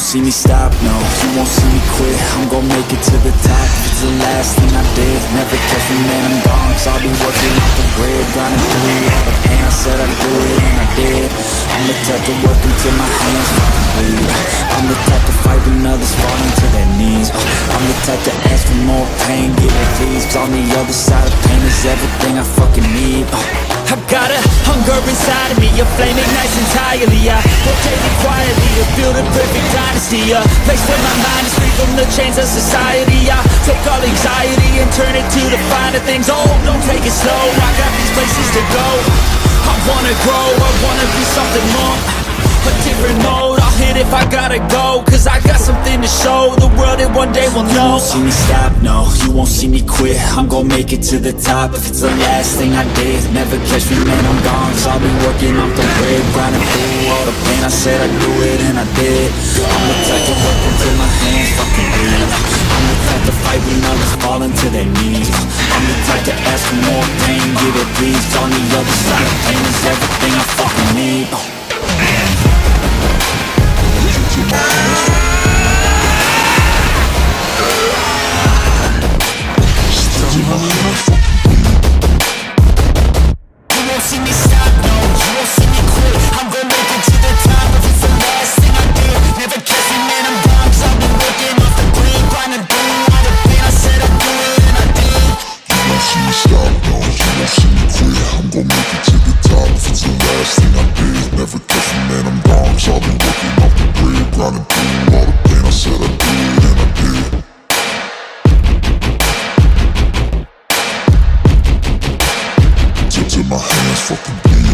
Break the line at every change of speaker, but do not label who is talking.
see me stop, no, you won't see me quit. I'm gon' make it to the top. It's the last thing I did. Never catch me, man, I'm gone. So I'll be working off the grid, grinding through all the pain. I said I'd do it, and I did. I'm the type to work until my hands fucking bleed. I'm the type to fight when others fall into their knees. I'm the type to ask for more pain, give it please. 'Cause on the other side of pain is everything I fucking need.
I got a hunger inside of me, a flame ignites entirely. I rotate it quietly to build a perfect dynasty, a place where my mind is free from the chains of society. I take all anxiety and turn it to the finer things. Oh, don't take it slow, I got these places to go. I wanna grow, I wanna be something more, a different mode. I'll hit if I gotta go, 'cause I got something to show the world, and one day will know.
You won't see me stop, no, you won't see me quit. I'm gon' make it to the top. If it's the last thing I did, never catch me, man, I'm gone. 'Cause I'll be working off the grid, grinding through all the pain. I said I'd do it, and I did. I'm the type to work until my hands fucking bleed. I'm the type to fight when others fall into their knees. I'm the type to ask for more pain, give it please. 'Cause on the other side of pain is everything I fucking need.
My hands fucking bleed.